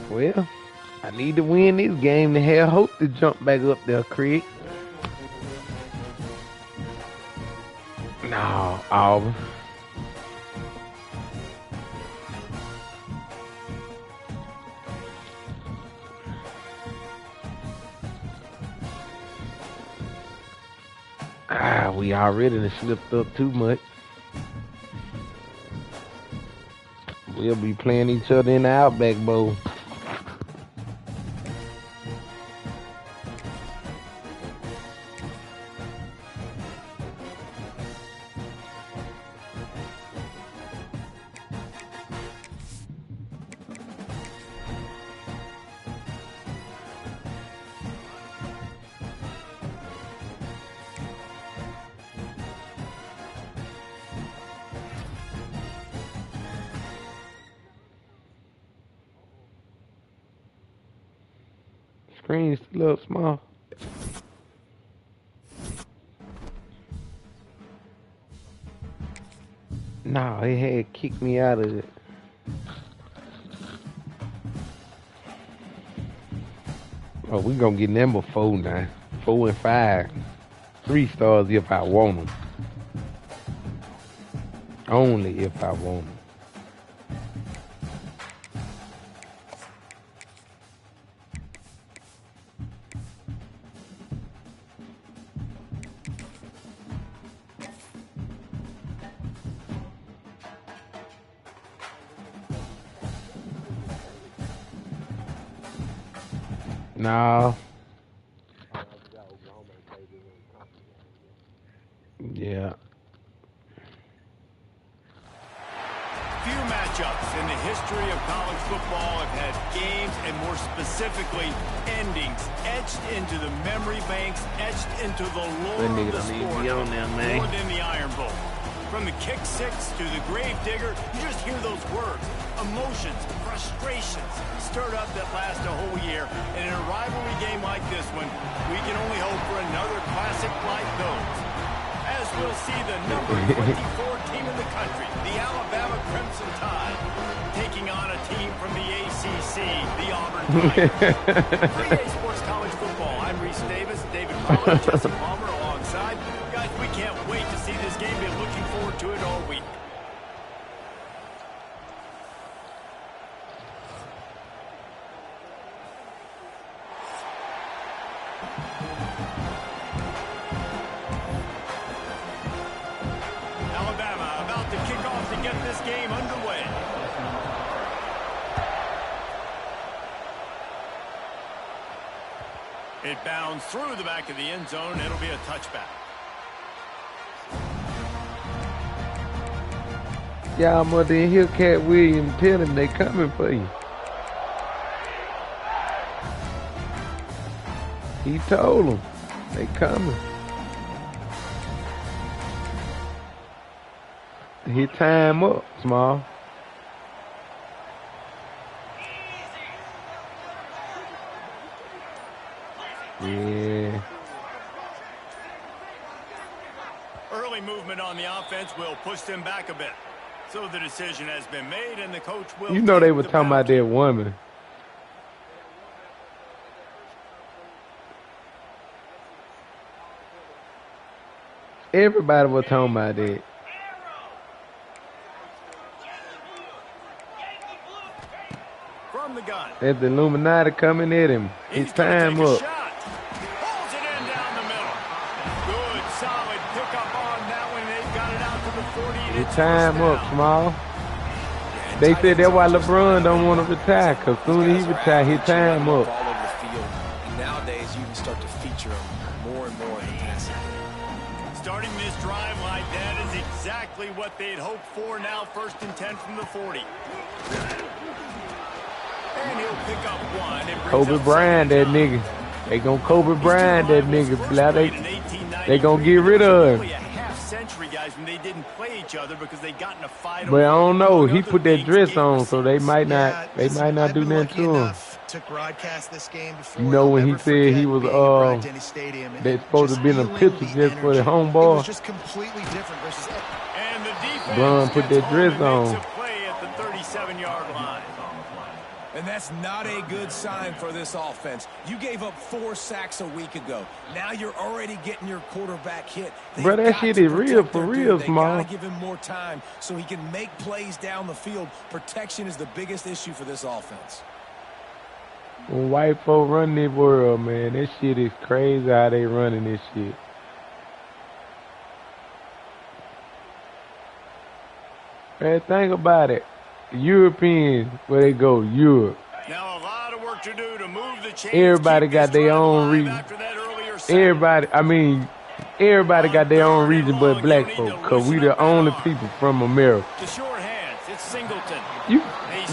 Well, I need to win this game to have hope to jump back up there, Craig. No, Auburn. We already done slipped up too much. We'll be playing each other in the Outback Bowl. Screen's a little small. No, it had kicked me out of it. Oh, we gonna get number 4 now. 4 and 5. 3 stars if I want them. Only if I want them. No. Yeah. Few matchups in the history of college football have had games and more specifically endings etched into the memory banks, etched into the lore of the sport more than the Iron Bowl. From the kick six to the grave digger, you just hear those words. Emotions, frustrations, stirred up that last a whole year. And in a rivalry game like this one, we can only hope for another classic like those. As we'll see the number 24 team in the country, the Alabama Crimson Tide, taking on a team from the ACC, the Auburn Tigers. 3A Sports College Football. I'm Reese Davis, David Pollard, Jesse Palmer alongside. Guys, we can't wait to see this game. Been looking forward to it all week. Alabama about to kick off to get this game underway. It bounds through the back of the end zone. It'll be a touchback. Y'all mother in here, Cat Williams, tell him they coming for you. He told them they coming. Hit time up, Small. Yeah. Early movement on the offense will push them back a bit. So the decision has been made, and the coach will. You know they were talking about that woman. Everybody was talking about that. From the gun. That's the Illuminati coming at him. It's time up. Pulls it in down the middle. Good, solid pickup on that one. They've got it out to the 40. It's time up, Small. They said that's why LeBron don't want to retire, because soon as he retire, his time up. All over the field. And nowadays, you can start to feature them more and more in the passing game. Starting this drive like that is exactly what they'd hoped for. Now 1st and 10 from the 40. And he'll pick up one. And Kobe Bryant, that nigga. They gonna Kobe Bryant, that nigga. They gonna get rid of him. Century guys when they didn't play each other because they got in a fight. But I don't know. He put that dress on, so they might not. They might not do nothing to him. To broadcast this game before, you know when he said he was they supposed to be in a picture just for the home ball. It was just completely different versus. And the defense Bron put that dress on. play at the 37-yard line. And that's not a good sign for this offense. You gave up 4 sacks a week ago. Now you're already getting your quarterback hit. Bro, that shit is real for real, Small. They gotta give him more time so he can make plays down the field. Protection is the biggest issue for this offense. When white folk run this world, man, this shit is crazy how they running this shit. Man, think about it. Europeans, where they go, Europe. Now a lot of work to do to move the chains. Everybody got their own reason. Everybody got their own reason but black folk, because we the only people from America. The short hands, it's Singleton.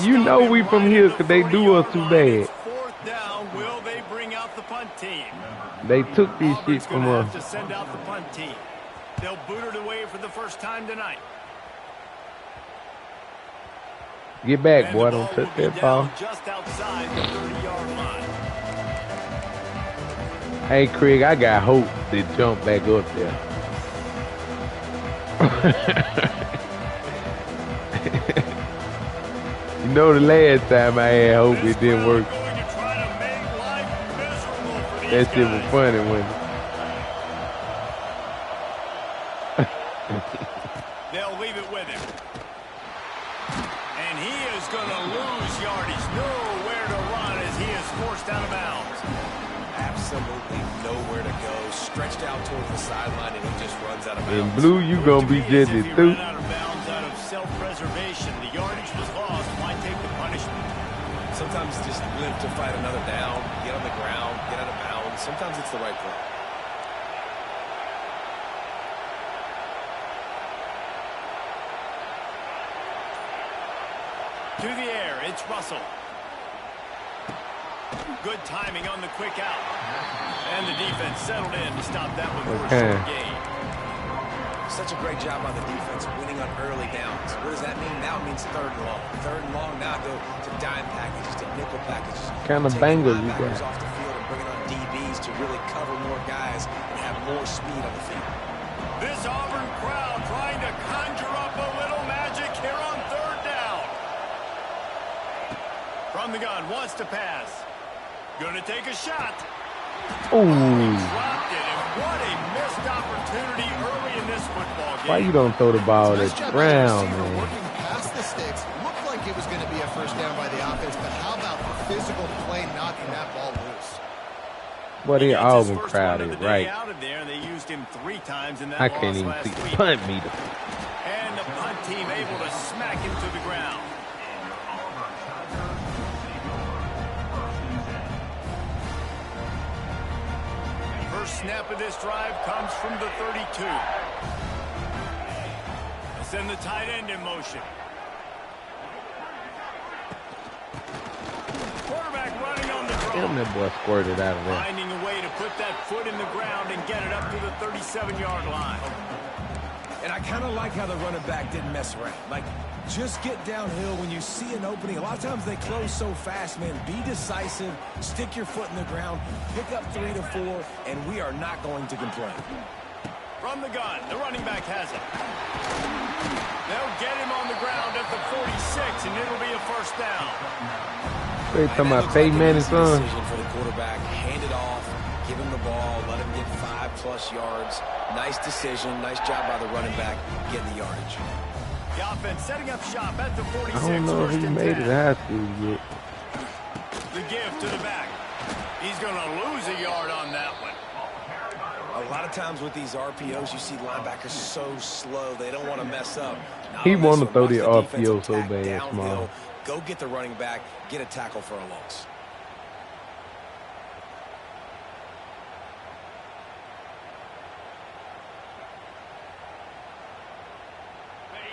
You know we from here because they do us too bad. Fourth down, will they bring out the punt team? They took this shit Auburn's from gonna us. have to send out the punt team. They'll boot it away for the first time tonight. Get back, boy. Don't touch that ball. Just outside the 30-yard line. Hey, Craig, I got hope to jump back up there. You know, the last time I had hope, it didn't work. That shit was funny, wasn't it? They'll leave it with him. And he is going to lose yardage. Nowhere to run as he is forced out of bounds. Absolutely nowhere to go. Stretched out towards the sideline, and he just runs out of bounds. In blue, you gonna be just as through. Out of bounds out of self-preservation. The yardage was lost. Why take the punishment? Sometimes just live to fight another down, get on the ground, get out of bounds. Sometimes it's the right play. To the air, it's Russell. Good timing on the quick out. And the defense settled in to stop that one for a short gain. Such a great job on the defense, winning on early downs. What does that mean? Now it means third and long. Third and long, now go to dime packages, to nickel packages. Kind of bangers you got. Off the field and bringing on DBs to really cover more guys and have more speed on the field. This Auburn crowd trying to conjure up a little magic here on third down. From the gun, wants to pass. Gonna take a shot. Ooh. Dropped it, and what a missed opportunity early in this football game. Why you don't throw the ball Nice to job the by the ground, receiver man? working past the sticks. Looked like it was going to be a first down by the offense, but how about the physical play knocking that ball loose? Boy, the Auburn crowd is right. Out of there, they used him 3 times in that I can't even last see the week. punt meter. And the punt team able to smack him to the ground. First snap of this drive comes from the 32. They send the tight end in motion. Quarterback running on the draw. Damn, that boy squirted out of there. Finding a way to put that foot in the ground and get it up to the 37-yard line. And I kind of like how the running back didn't mess around. Like, just get downhill when you see an opening. A lot of times they close so fast, man. Be decisive, stick your foot in the ground, pick up 3 to 4, and we are not going to complain. From the gun, the running back has it. They'll get him on the ground at the 46, and it'll be a first down. They talking about Peyton Manning's son. Decision for the quarterback. Hand it off, give him the ball, let him get 5+ yards. Nice decision, nice job by the running back getting the yardage. The offense setting up shop at the 46. I don't know if he made it high school yet. The give to the back. He's going to lose a yard on that one. A lot of times with these RPOs, you see linebackers so slow, they don't want to mess up. He want to throw the watch RPO so defensive bad, attack Small. downhill, go get the running back, get a tackle for a loss.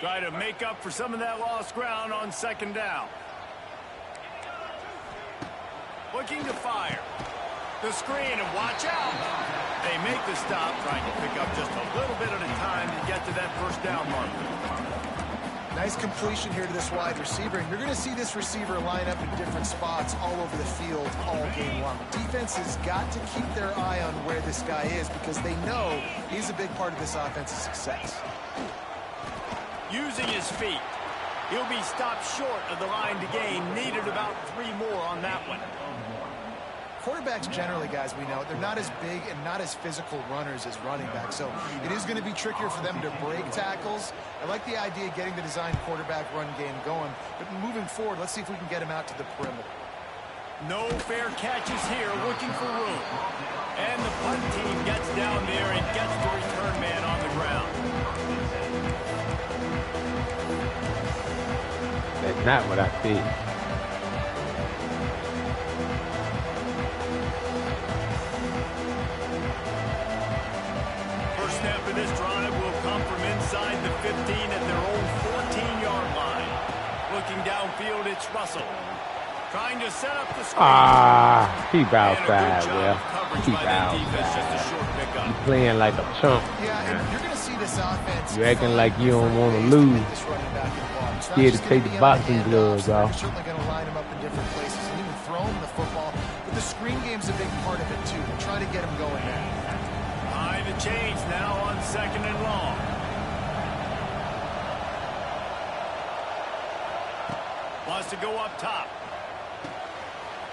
Try to make up for some of that lost ground on second down. Looking to fire. The screen, and watch out. They make the stop, trying to pick up just a little bit at a time to get to that first down marker. Nice completion here to this wide receiver, and you're going to see this receiver line up in different spots all over the field all game long. Defense has got to keep their eye on where this guy is because they know he's a big part of this offense's success. Using his feet. He'll be stopped short of the line to gain. Needed about 3 more on that one. Quarterbacks generally, guys, we know, they're not as big and not as physical runners as running backs, so it is going to be trickier for them to break tackles. I like the idea of getting the design quarterback run game going, but moving forward, let's see if we can get him out to the perimeter. No fair catches here, looking for room. And the punt team gets down there and gets the return man on the ground. That's not what I said. Snap of this drive will come from inside the 15 at their own 14-yard line. Looking downfield, it's Russell. Trying to set up the screen. Keep outside, well. Keep outside. You playing like a chump. Yeah, and you're going to see this offense. You acting like you don't want to lose. Scared to take the boxing gloves off. They're certainly going to line him up in different places and even throw him the football. But the screen game's a big part of it, too. They're trying to get him going there. The change now on 2nd and long. Wants to go up top.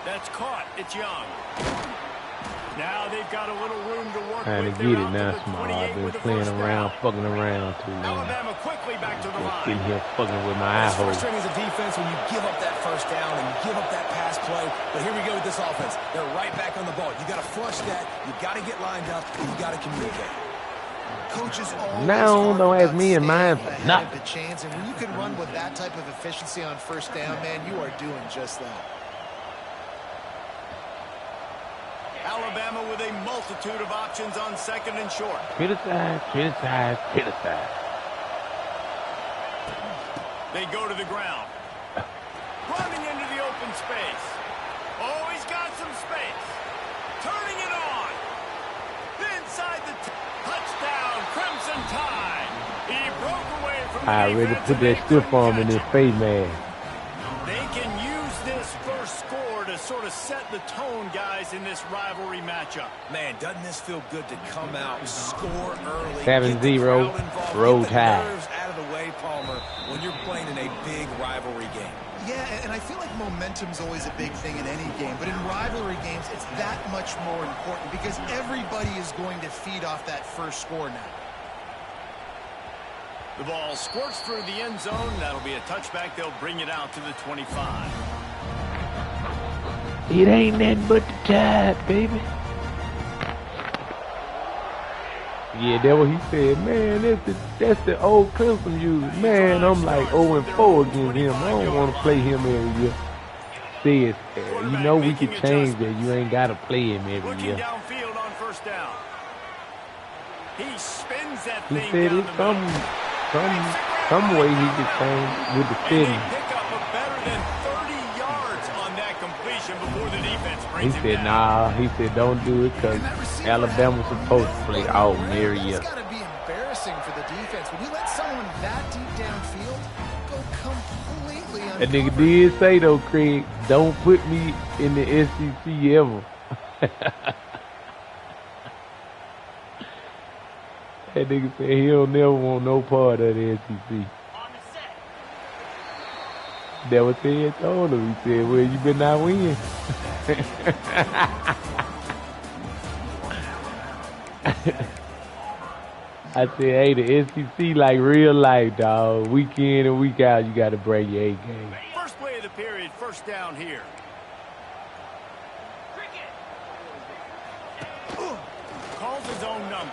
That's caught. It's Young. Now they've got a little room to work trying with. To get it now, Small. I've been playing around, fucking around too long. Alabama quickly back to the line. Sitting here fucking with my eye hole. It's frustrating as a defense when you give up that first down and you give up that pass play. But here we go with this offense. They're right back on the ball. You got to flush that. You got to get lined up. And you got to communicate. Coaches always no, don't ask me and mine for nothing. The chains, and when you can run with that type of efficiency on first down, man, you are doing just that. Alabama with a multitude of options on 2nd and short. Criticize, criticize, criticize. They go to the ground. Running into the open space. Oh, he's got some space. Turning it on. Inside the touchdown, Crimson Tide. He broke away from the I already put that stiff arm in his face, man. They can use this first score to sort of set the tone, guys, in this rivalry matchup. Man, doesn't this feel good to come out, score early, 7-0, roll tide. Out of the way, Palmer, when you're playing in a big rivalry game. Yeah, and I feel like momentum's always a big thing in any game, but in rivalry games, it's that much more important because everybody is going to feed off that first score now. The ball squirts through the end zone. That'll be a touchback. They'll bring it out to the 25. It ain't nothing but the Tide, baby. Yeah, that's what he said. Man, that's the old Clemson use. Man, I'm like 0-4 against him. I don't want to play him every year. Says, you know we can change that. You ain't got to play him every year. Downfield on first down. He spins that he thing said it's some way he could change with the fitting. Pick up a better than 30 yards on that completion before the defense brings He said, nah. He said, don't do it because Alabama's supposed to play all every year. It's got to be embarrassing for the defense when you let someone that deep downfield go completely uncovered. That nigga did say though, Craig, don't put me in the SEC ever. That nigga said he'll never want no part of the SEC. That was Ted told him. He said, well, you better not win. I said, hey, the SEC like real life, dog. Week in and week out, you got to bring your A game. First play of the period, first down here. Calls his own number.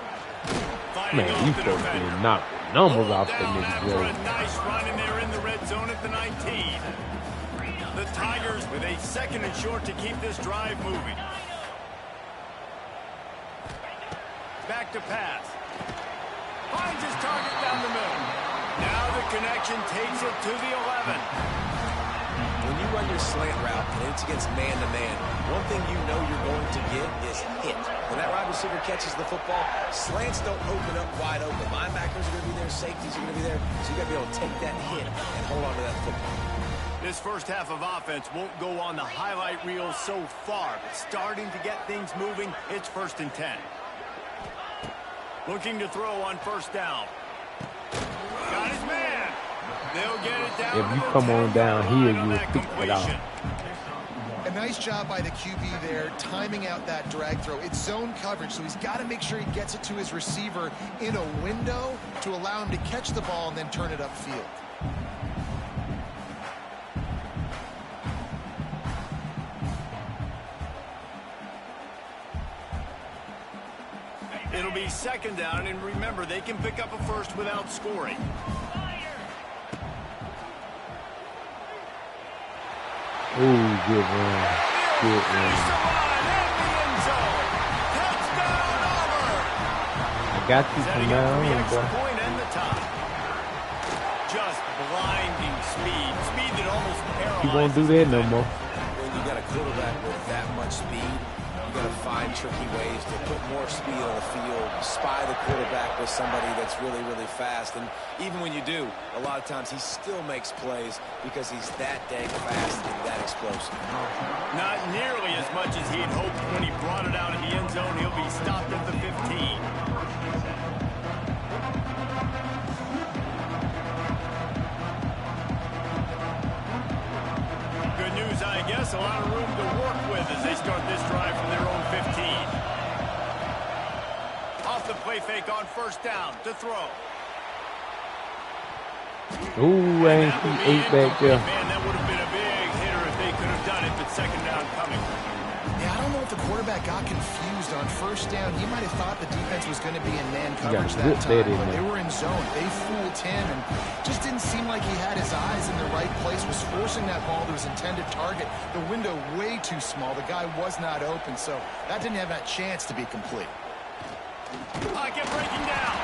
Man, you supposed to knock the numbers off that nigga, for a nice run, and they're in the red zone at the 19. The Tigers with a 2nd and short to keep this drive moving. Back to pass. Finds his target down the middle. Now the connection takes it to the 11. When you run your slant route and it's against man-to-man, one thing you know you're going to get is hit. When that wide receiver catches the football, slants don't open up wide open. Linebackers are going to be there, safeties are going to be there, so you got to be able to take that hit and hold on to that football. This first half of offense won't go on the highlight reel so far, but starting to get things moving, it's 1st and 10. Looking to throw on first down. Got his man. They'll get it down. If you come on down here, you'll pick it off. A nice job by the QB there, timing out that drag throw. It's zone coverage, so he's got to make sure he gets it to his receiver in a window to allow him to catch the ball and then turn it upfield. It'll be second down, and remember, they can pick up a first without scoring. Ooh, good run. Good run. I got you from now on, boy. Just blinding speed. Speed that almost paralyzes. He won't do that no more. When you got a quarterback with that much speed, you got to find tricky ways to put more speed on the field, spy the quarterback with somebody that's really, really fast. And even when you do, a lot of times he still makes plays because he's that dang fast and that explosive. Not nearly as much as he'd hoped when he brought it out in the end zone. He'll be stopped at the 15. Good news, I guess. A lot of room to work with as they start this drive from their own 15. Off the play fake on first down to throw. Ooh, I ain't see 8 back there. Man, that would have been a big hitter if they could have done it, but second down coming. Yeah, I don't know if the quarterback got confused on first down. He might have thought the defense was going to be in man coverage that time, but they were in zone. They fooled him and just didn't seem like he had his eyes in the right place, was forcing that ball to his intended target. The window way too small. The guy was not open, so that didn't have that chance to be complete. Pocket breaking down.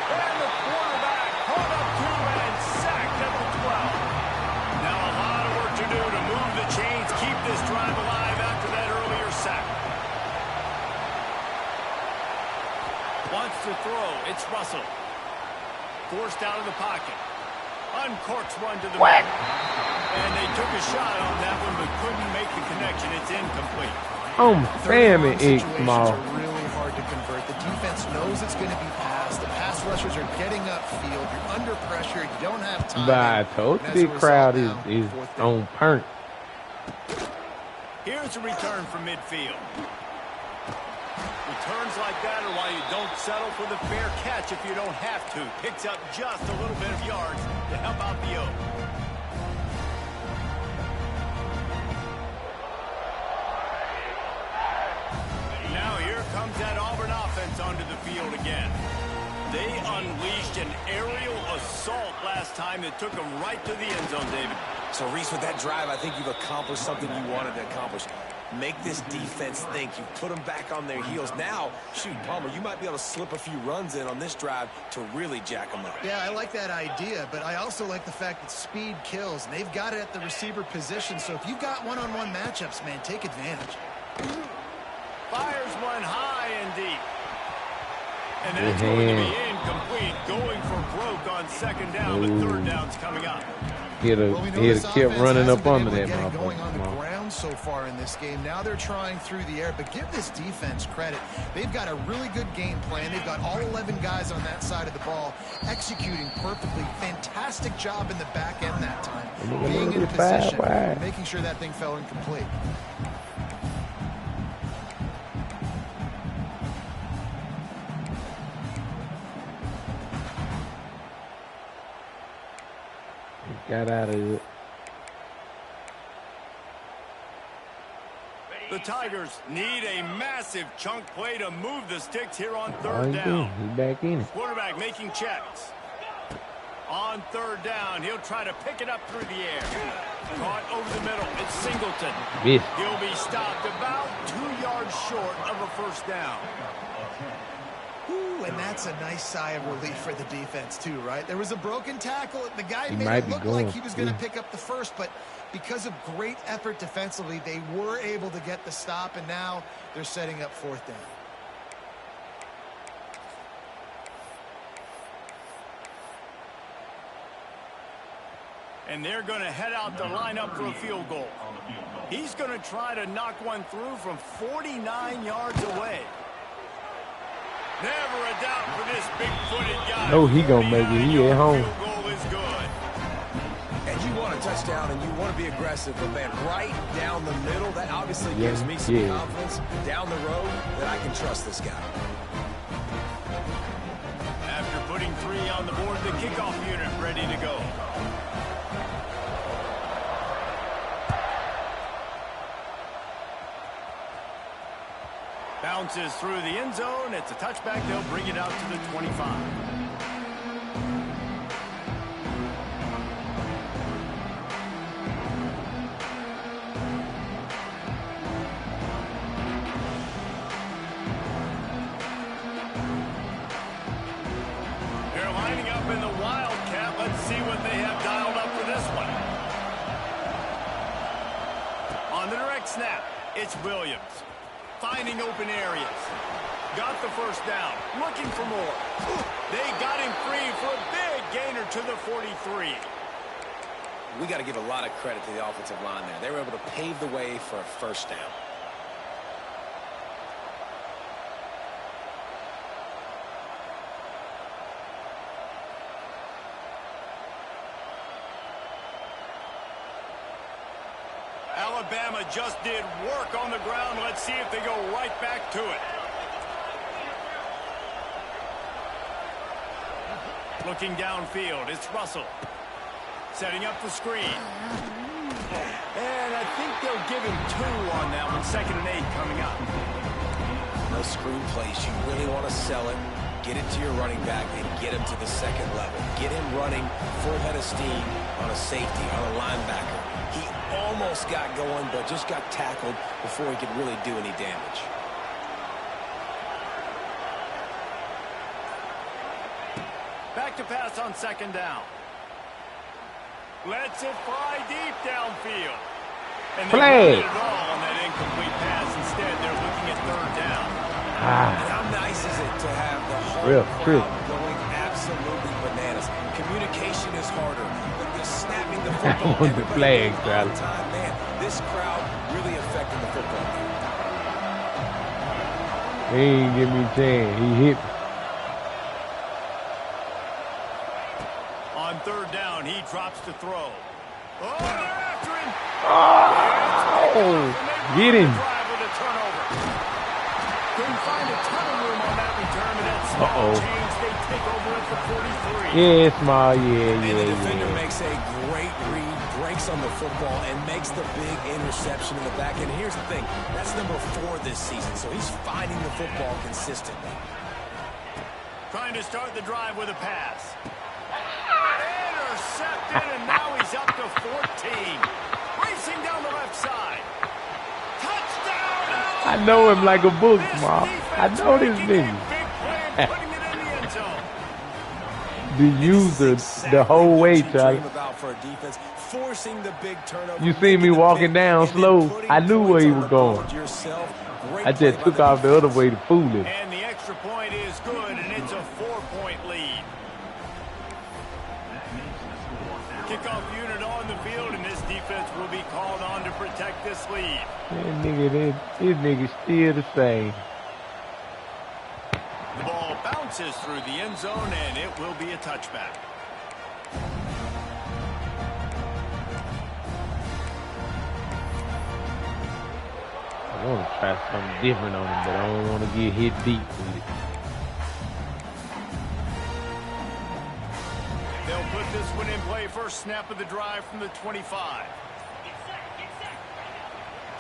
And the quarterback caught up to and sacked at the 12. Now a lot of work to do to move the chains, keep this drive alive after that earlier sack. Wants to throw. It's Russell. Forced out of the pocket. Uncorks one to the back. And they took a shot on that one, but couldn't make the connection. It's incomplete. Oh, damn it, it's small. Are really hard to convert. The defense knows it's going to be passed. The pass rushers are getting upfield. You're under pressure. You don't have time. But I told you the crowd is on perk. Here's a return from midfield. Returns like that are why you don't settle for the fair catch if you don't have to. Picks up just a little bit of yards to help out the O. Now here comes that Auburn offense onto the field again. They unleashed an aerial assault last time that took them right to the end zone, David. So, Reese, with that drive, I think you've accomplished something you wanted to accomplish. Make this defense think. You put them back on their heels. Now, shoot, Palmer, you might be able to slip a few runs in on this drive to really jack them up. Yeah, I like that idea, but I also like the fact that speed kills. They've got it at the receiver position, so if you've got one-on-one matchups, man, take advantage. Fires one high and deep. And that's going to be incomplete. Going for broke on second down, but third down's coming up. He'd have kept running up under that motherfucker. Going on the ground so far in this game. Now they're trying through the air, but give this defense credit. They've got a really good game plan. They've got all 11 guys on that side of the ball executing perfectly. Fantastic job in the back end that time. Being in position, making sure that thing fell incomplete. Got out of it. The Tigers need a massive chunk play to move the sticks here on third down. He's back in it. Quarterback making checks. On third down, he'll try to pick it up through the air. Caught over the middle. It's Singleton. Yes. He'll be stopped about 2 yards short of a first down. Ooh, and that's a nice sigh of relief for the defense, too, right? There was a broken tackle. The guy He made might it be look going. like he was going to pick up the first, but because of great effort defensively, they were able to get the stop, and now they're setting up fourth down. And they're going to head out to line up for a field goal. He's going to try to knock one through from 49 yards away. Never a doubt for this big-footed guy. Oh, he gonna make it. He at home. Field goal is good. first down, and you want to be aggressive, but man, right down the middle, that obviously gives me some confidence down the road that I can trust this guy. After putting 3 on the board, the kickoff unit ready to go. Bounces through the end zone. It's a touchback. They'll bring it out to the 25. Snap. It's Williams. Finding open areas. Got the first down. Looking for more. They got him free for a big gainer to the 43. We got to give a lot of credit to the offensive line there. They were able to pave the way for a first down. Alabama just did work on the ground. Let's see if they go right back to it. Looking downfield, it's Russell. Setting up the screen. And I think they'll give him 2 on that one. 2nd and 8 coming up. Those screen plays, you really want to sell it. Get it to your running back and get him to the 2nd level. Get him running full head of steam on a safety, on a linebacker. He almost got going, but just got tackled before he could really do any damage. Back to pass on 2nd down. Lets it fly deep downfield. And they play it all on that incomplete pass. Instead, they're looking at 3rd down. And how nice is it to have the whole crowd going absolutely bananas? Communication is harder. Snapping the football on the flag, man, this crowd really affected the football game. He ain't give me a chance. He hit me. On 3rd down, he drops to throw. Oh, they're after him. Oh, get him. Couldn't find a ton of room on that return, and that small change, they take over at the 43. Yeah, small, And the defender makes a great read, breaks on the football, and makes the big interception in the back end. Here's the thing, that's number 4 this season, so he's finding the football consistently. Trying to start the drive with a pass. Intercepted, and now he's up to 14. Racing down the left side. Touchdown! I know him like a book, Mom. I know this nigga. The user the whole way, Charlie. You see me walking down slow. I knew where he was going. I just took off the other way to fool him. And the extra point is good, and it's a 4-point lead. Kickoff unit on the field, and this defense will be called on to protect this lead. This nigga still the same. The ball bounces through the end zone, and it will be a touchback. I want to try something different on him, but I don't want to get hit deep with it. They'll put this one in play. First snap of the drive from the 25.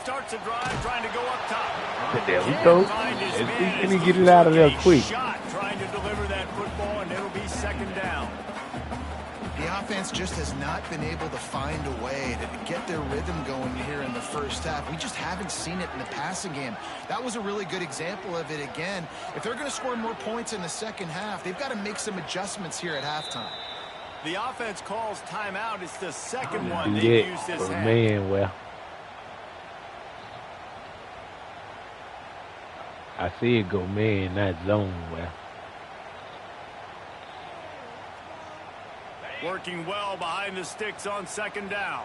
Starts a drive, trying to go up top. There we go. Let's see, can he get it out of there quick? Shot trying to deliver that football, and it'll be 2nd down. The offense just has not been able to find a way to get their rhythm going here in the first half. We just haven't seen it in the passing game. That was a really good example of it again. If they're going to score more points in the second half, they've got to make some adjustments here at halftime. The offense calls timeout. It's the second one they've used this half. Man, well. I see it go man, not zone well. Working well behind the sticks on 2nd down.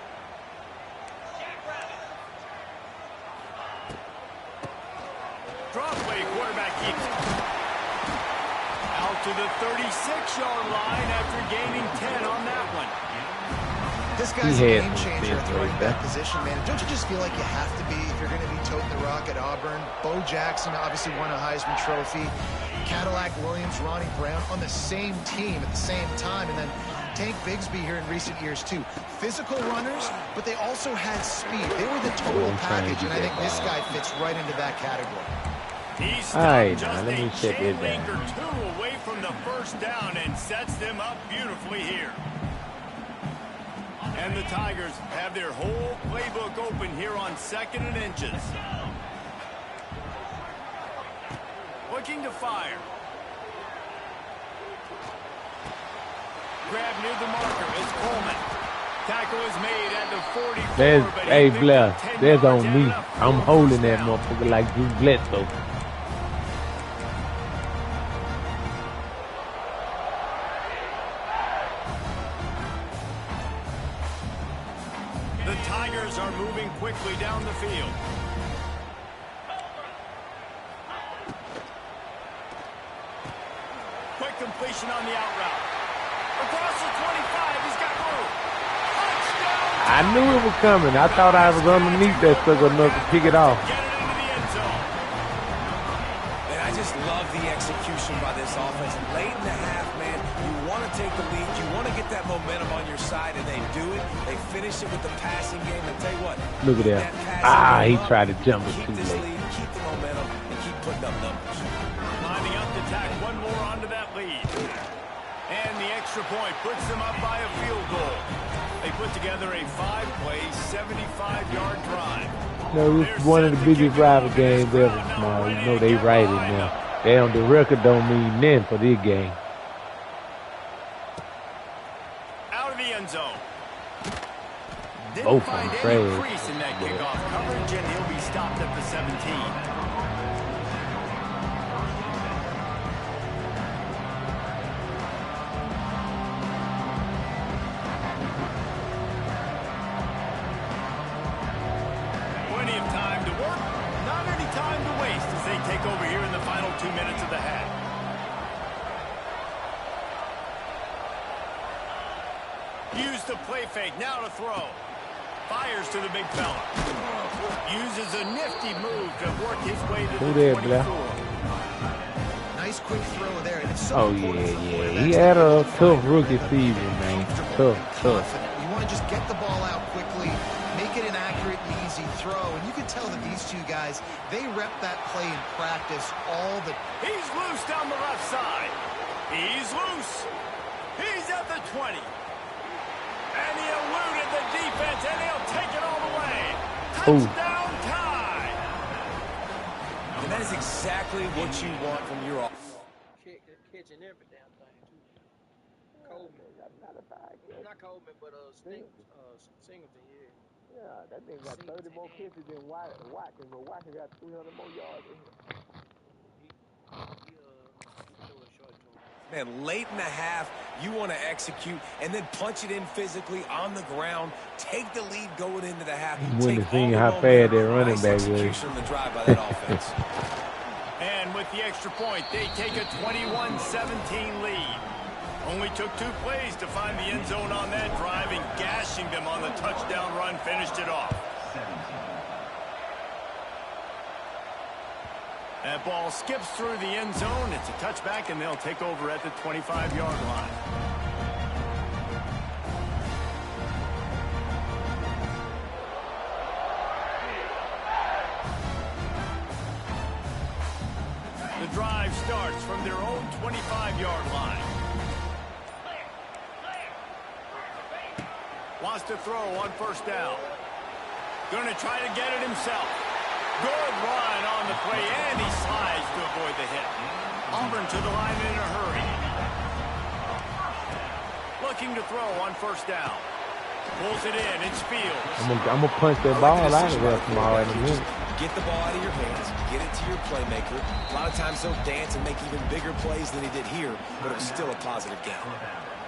Drop play, quarterback keeps it. Out to the 36-yard line after gaining 10 on that one. This He guy's a had game some changer sense at the right running there. back position, man. Don't you just feel like you have to be if you're going to be toting the rock at Auburn? Bo Jackson obviously won a Heisman Trophy. Cadillac Williams, Ronnie Brown on the same team at the same time. And then Tank Bigsby here in recent years, too. Physical runners, but they also had speed. They were the total package, and I think this guy fits right into that category. He's All right, stopped now just let me a check chain it link or down. two away from the first down and sets them up beautifully here. And the Tigers have their whole playbook open here on 2nd and inches. Looking to fire. Grab near the marker is Coleman. Tackle is made at the 44. There's, but he hey, picked Blair, up 10 there's yards on and me. enough for I'm a holding first that down. motherfucker like Drew Bledsoe. The Tigers are moving quickly down the field. Quick completion on the out route. Across the 25, he's got room. Touchdown! I knew it was coming. I thought I was underneath that sucker enough to pick it off. Get it into the end zone. And I just love the execution by this offense. Late in the half, man, you want to take the lead. You want to get that momentum on your side, and they do it. They finish it with the passing game. And tell you what, Look at that. passing He game up, tried to jump it keep too this late. lead, keep the momentum, and keep putting up numbers. Lining up to tack one more onto that lead. And the extra point puts them up by a field goal. They put together a 5-play, 75-yard drive. No, it's one of the biggest rival games ever, Small. You know they right in there. They on the record don't mean nothing for this game. Out of the end zone. Didn't Both find on any trash. crease in that kickoff coverage, and he'll be stopped at the 17. Plenty of time to work, not any time to waste as they take over here in the final 2 minutes of the half. Use the play fake, now to throw. Fires to the big fella. Uses a nifty move to work his way to Who the there, 24. Nice quick throw there. And it's so Oh, important for the yeah. quarterback He to had be a able to tough find rookie that season, man. comfortable, Tough. confident. You want to just get the ball out quickly, make it an accurate and easy throw. And you can tell that these two guys, they rep that play in practice all the He's loose down the left side. He's loose. He's at the 20. And he eluded the defense, and he'll take it all the way. Ooh. Touchdown tie. And that is exactly what you want from your offense. Catching every damn thing too. Coleman, not Coleman, but Singleton, yeah. Yeah, that nigga got 30 more catches than Watkins, but Watkins got 300 more yards than him. He threw it short to him. Man, late in the half, you want to execute and then punch it in physically on the ground. Take the lead going into the half. When Take to see all the how momentum. fast that running Nice back is. execution on the drive by that offense. And with the extra point, they take a 21-17 lead. Only took 2 plays to find the end zone on that drive, and gashing them on the touchdown run finished it off. That ball skips through the end zone. It's a touchback, and they'll take over at the 25-yard line. The drive starts from their own 25-yard line. Wants to throw on first down. Going to try to get it himself. Good run on the play, and he slides to avoid the hit. Auburn to the line in a hurry. Looking to throw on first down. Pulls it in. It's Fields. I'm gonna punch that ball out of there tomorrow in a minute. Get the ball out of your hands. Get it to your playmaker. A lot of times he'll dance and make even bigger plays than he did here, but it was still a positive game.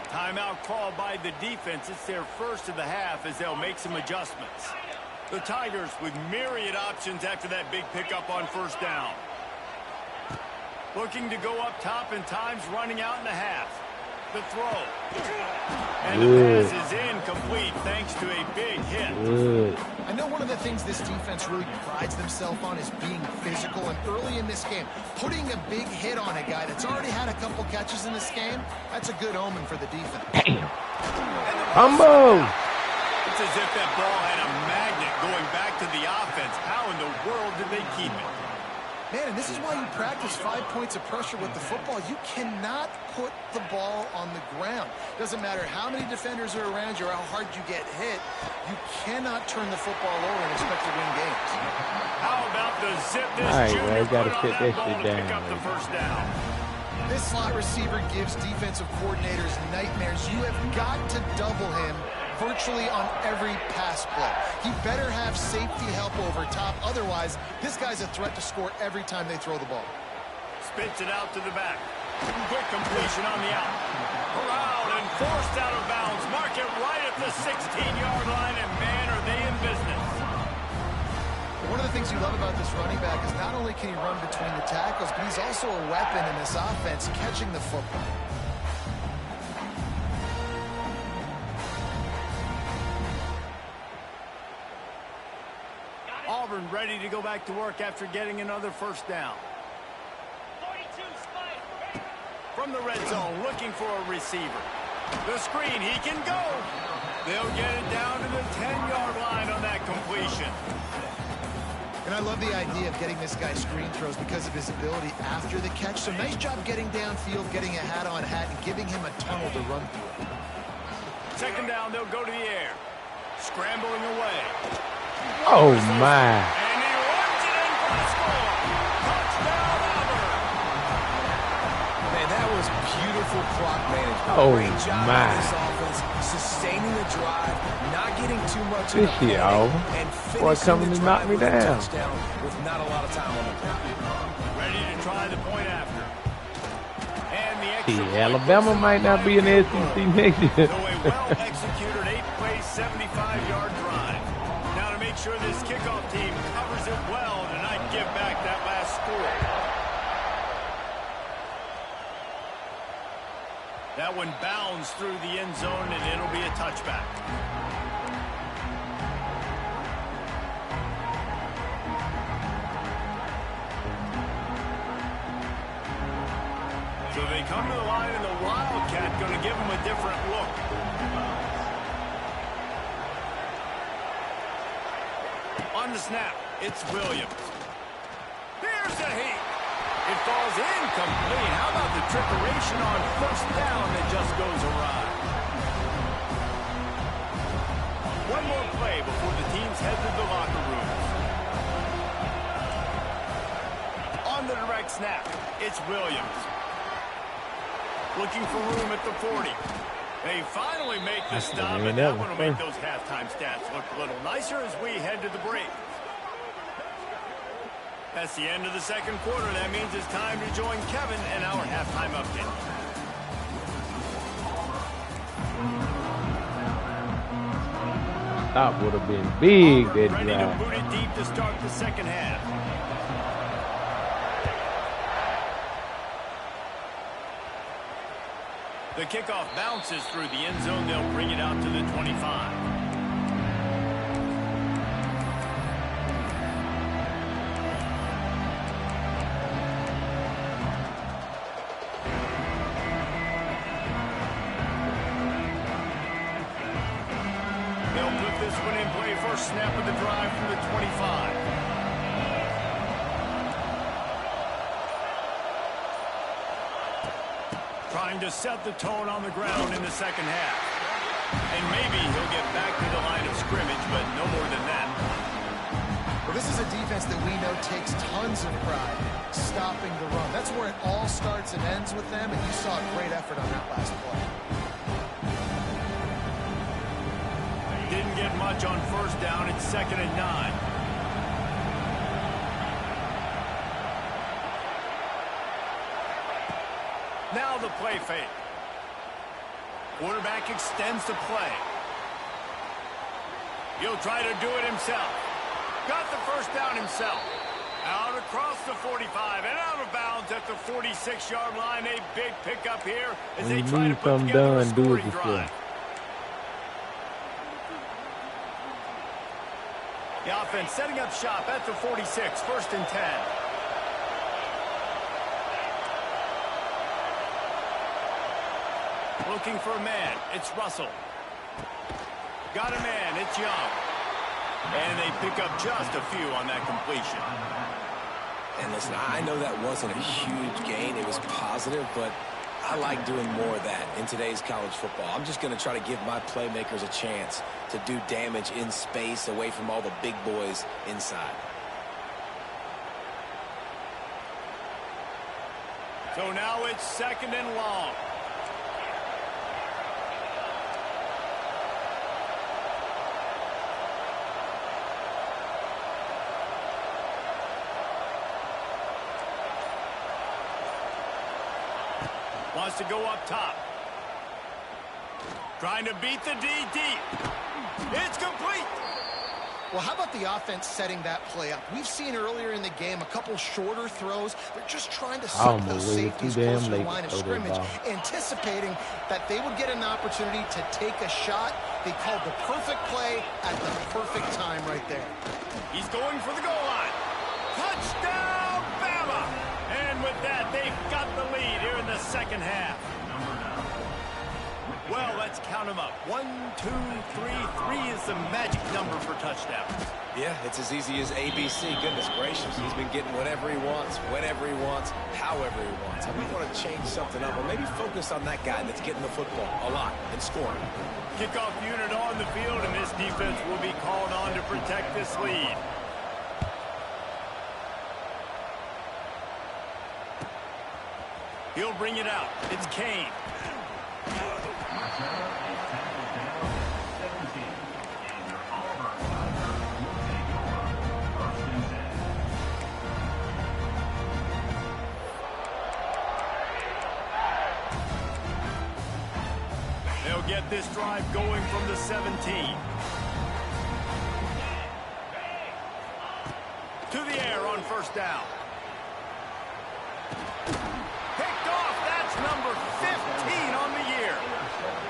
Timeout called by the defense. It's their first of the half as they'll make some adjustments. The Tigers with myriad options after that big pickup on first down. Looking to go up top, and time's running out in the half. The throw. And the pass is incomplete thanks to a big hit. Good. I know one of the things this defense really prides themselves on is being physical, and early in this game, putting a big hit on a guy that's already had a couple catches in this game, that's a good omen for the defense. Damn. Humble. It's as if that ball had a magnet going back to the offense. How in the world did they keep it? Man, and this is why you practice 5 points of pressure with the football. You cannot put the ball on the ground. Doesn't matter how many defenders are around you or how hard you get hit. You cannot turn the football over and expect to win games. How about the zip this All right, junior well, you gotta put on sit that ball shit to down, pick up the man. first down? This slot receiver gives defensive coordinators nightmares. You have got to double him virtually on every pass play. He better have safety help over top. Otherwise, this guy's a threat to score every time they throw the ball. Spits it out to the back. Quick completion on the out. Around and forced out of bounds. Mark it right at the 16-yard line, and man, are they in business. One of the things you love about this running back is not only can he run between the tackles, but he's also a weapon in this offense, catching the football. Auburn ready to go back to work after getting another first down. From the red zone, looking for a receiver. The screen, he can go. They'll get it down to the 10-yard line on that completion. And I love the idea of getting this guy screen throws because of his ability after the catch. So nice job getting downfield, getting a hat-on-hat, and giving him a tunnel to run through. Second down, they'll go to the air. Scrambling away. Oh, my. And he runs it in for the score. Touchdown, Auburn. Man, that was beautiful clock management. Oh, Great job my. on this offense, sustaining the drive, not getting too much This of a shit, panic, Auburn. and Boy, finishing coming the to knock drive me with a down. touchdown with not a lot of time on the clock. Ready to try the point after. And the extra Yeah, point Alabama puts might them not be in the on SEC field next year. goal. So a well-executed 8-play, 75-yard drive. Now to make sure this kickoff team covers it well to not give back that last score. That one bounds through the end zone, and it'll be a touchback. So they come to the line, and the Wildcat going to give them a different look. On the snap, it's Williams. Here's the heat. It falls incomplete. How about the trickeration on first down that just goes awry? One more play before the teams head to the locker rooms. On the direct snap, it's Williams. Looking for room at the 40. They finally make the stop, and that one will make those halftime stats look a little nicer as we head to the break. That's the end of the second quarter. That means it's time to join Kevin in our halftime update. That would have been big, Auburn that ready to drive. boot it deep to start the second half. The kickoff bounces through the end zone. They'll bring it out to the 25. They'll put this one in play. First snap of the drive from the 25. Trying to set the tone on the ground in the second half. And maybe he'll get back to the line of scrimmage, but no more than that. Well, this is a defense that we know takes tons of pride stopping the run. That's where it all starts and ends with them, and you saw a great effort on that last play. Didn't get much on first down. It's 2nd and 9. Now the play fake. Quarterback extends the play. He'll try to do it himself. Got the first down himself. Out across the 45 and out of bounds at the 46-yard line. A big pickup here as When they you try to need put something together a done, do it scoring yourself. drive. The offense setting up shop at the 46, 1st and 10. Looking for a man. It's Russell. Got a man. It's Young. And they pick up just a few on that completion. And listen, I know that wasn't a huge gain. It was positive, but I like doing more of that in today's college football. I'm just going to try to give my playmakers a chance to do damage in space away from all the big boys inside. So now it's 2nd and long. Wants to go up top. Trying to beat the D deep. It's complete. Well, how about the offense setting that play up? We've seen earlier in the game a couple shorter throws. They're just trying to suck those safeties closer to the line of scrimmage, anticipating that they would get an opportunity to take a shot. They called the perfect play at the perfect time right there. He's going for the goal line. Touchdown, Bama! And with that, they've got the lead here in the 2nd half. Well, let's count them up. 1, 2, 3. 3 is the magic number for touchdowns. Yeah, it's as easy as ABC. Goodness gracious. He's been getting whatever he wants, whenever he wants, however he wants. I might want to change something up, or maybe focus on that guy that's getting the football a lot and scoring. Kickoff unit on the field, and this defense will be called on to protect this lead. He'll bring it out. It's Kane. They'll get this drive going from the 17. To the air on 1st down. Picked off. That's number 15 on the year.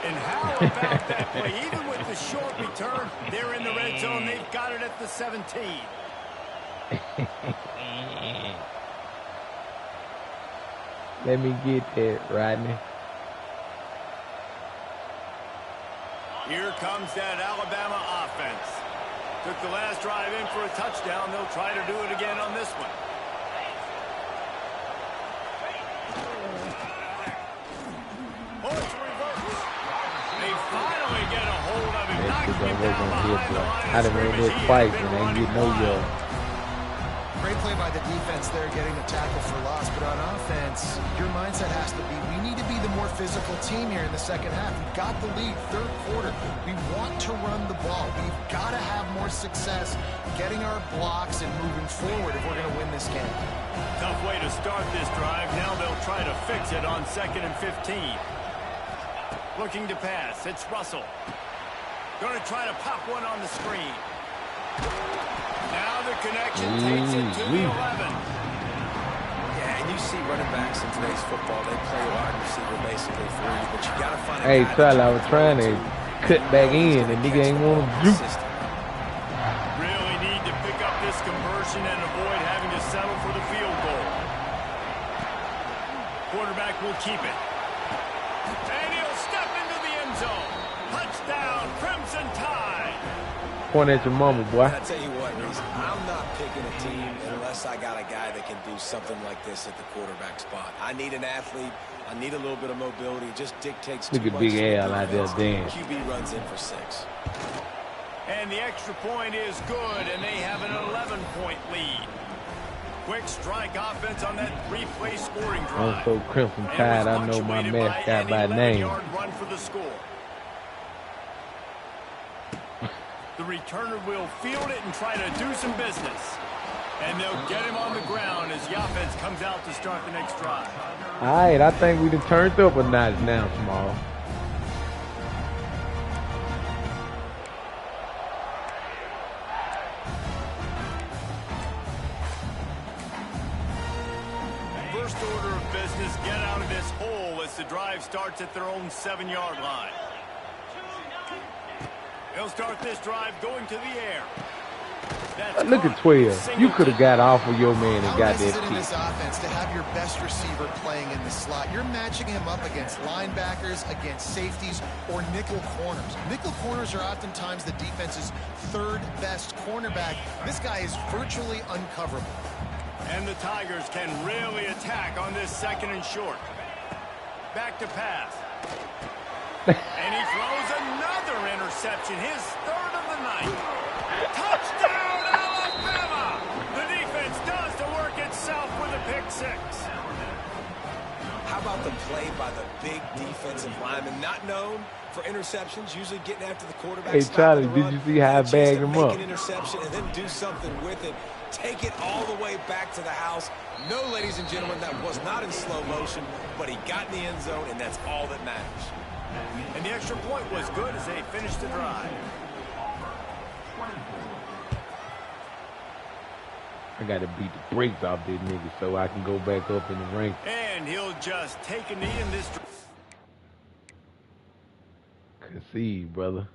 And how about that play? Even with the short return, they're in the red zone. They've got it at the 17. Let me get that, Rodney. Here comes that Alabama offense. Took the last drive in for a touchdown. They'll try to do it again on this one. Oh, it's reversed. They finally get a hold of him. Knocking him down behind the line I of done ran scrimmage. that He twice had and been ain't running get no wild. yard. Great play by the defense there, getting the tackle for loss. But on offense, your mindset has to be, we need to be the more physical team here in the 2nd half. We've got the lead, 3rd quarter. We want to run the ball. We've got to have more success getting our blocks and moving forward if we're going to win this game. Tough way to start this drive. Now they'll try to fix it on 2nd and 15. Looking to pass. It's Russell. Going to try to pop one on the screen. Now the connection takes it to the 11. Yeah, and you see running backs in today's football, they play wide receiver basically for you, but you got to find a Hey, guy Tyler, that I was trying to cut back in, and nigga ain't want to juke. Really need to pick up this conversion and avoid having to settle for the field goal. Quarterback will keep it. And he'll step into the end zone. Touchdown, Crimson Tide. Point at your mama, boy. I tell you what, Reese, I'm not picking a team unless I got a guy that can do something like this at the quarterback spot. I need an athlete. I need a little bit of mobility. It just dictates Look too at much Big from the Al out there defense. dancing. QB runs in for 6. And the extra point is good, and they have an 11-point lead. Quick strike offense on that 3-play scoring drive. I'm so Crimson Tide, I know my mascot by name. Run for the score. The returner will field it and try to do some business. And they'll get him on the ground as the offense comes out to start the next drive. All right, I think we done turned up a notch now, Small. first order of business, get out of this hole as the drive starts at their own 7-yard line. They'll start this drive going to the air. Look at 12. You could have got off of your man and got that kick. kick. In this offense to have your best receiver playing in the slot. You're matching him up against linebackers, against safeties, or nickel corners. Nickel corners are oftentimes the defense's third best cornerback. This guy is virtually uncoverable. And the Tigers can really attack on this 2nd and short. Back to pass. And he throws another interception, his 3rd of the night. Touchdown, Alabama! The defense does the work itself with a pick 6. How about the play by the big defensive lineman, not known for interceptions, usually getting after the quarterback. Hey, Charlie, did you see how I bagged him up? Make an interception and then do something with it. Take it all the way back to the house. No, ladies and gentlemen, that was not in slow motion, but he got in the end zone, and that's all that matters. And the extra point was good as they finished the drive. I got to beat the brakes off this nigga so I can go back up in the ranks. And he'll just take a knee in this. Concede, brother.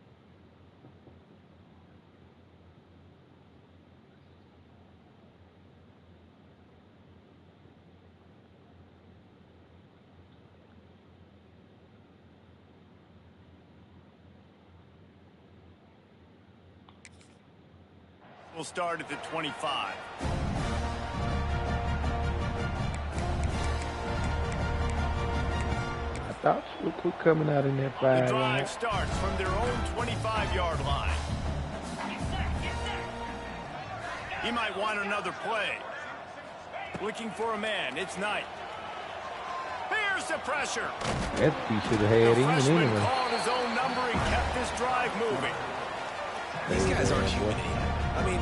We'll start at the 25. I thought she would quit coming out in that 5 The drive line. starts from their own 25-yard line. He might want another play. Looking for a man. It's Knight. Here's the pressure. That he should have had The him freshman anyway. called his own number and kept this drive moving. These guys aren't human. I mean,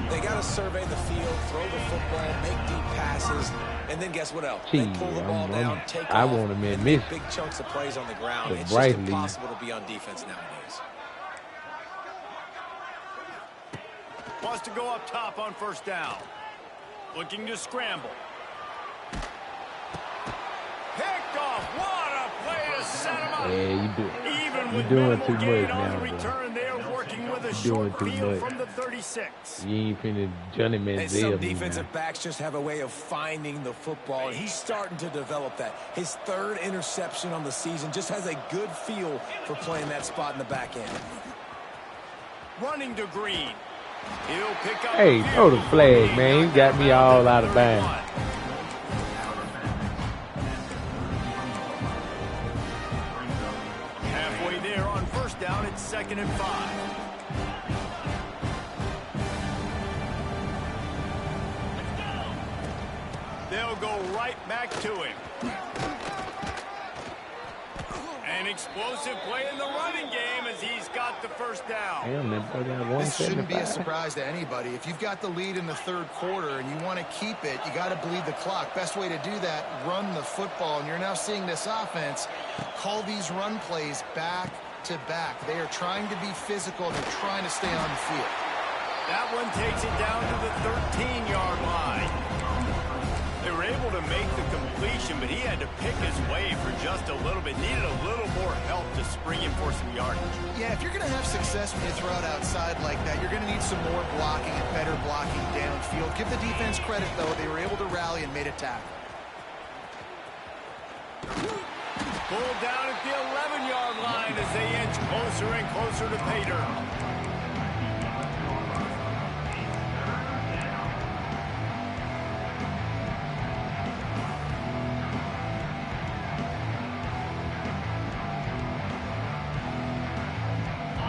they got to survey the field, throw the football, make deep passes, and then guess what else? They pull the ball down, take I off, want him in and this. make big chunks of plays on the ground. The It's bright just lead. impossible to be on defense nowadays. Wants to go up top on 1st down. Looking to scramble. Picked off. What a play to set him up. Yeah, Even you with doing minimal too gain much on now, the bro. return, they are working with a You short doing too field much. from the 36. You ain't finna Johnny And Manziel some me defensive now. backs just have a way of finding the football, and he's starting to develop that. His 3rd interception on the season, just has a good feel for playing that spot in the back end. Running to Green. He'll pick up. Hey, throw the flag, man. You got me all out of bounds. Halfway there on 1st down, it's 2nd and 5. They'll go right back to him. An explosive play in the running game as he's got the 1st down. Damn, that boy got This shouldn't be a 175. surprise to anybody. If you've got the lead in the 3rd quarter and you want to keep it, you got to bleed the clock. Best way to do that, run the football. And you're now seeing this offense call these run plays back to back. They are trying to be physical. They're trying to stay on the field. That one takes it down to the 13-yard line. They were able to make the completion, but he had to pick his way for just a little bit. Needed a little more help to spring him for some yardage. Yeah, if you're going to have success when you throw it outside like that, you're going to need some more blocking and better blocking downfield. Give the defense credit, though. They were able to rally and made a tackle. Pulled down at the 11-yard line as they inch closer and closer to pay dirt.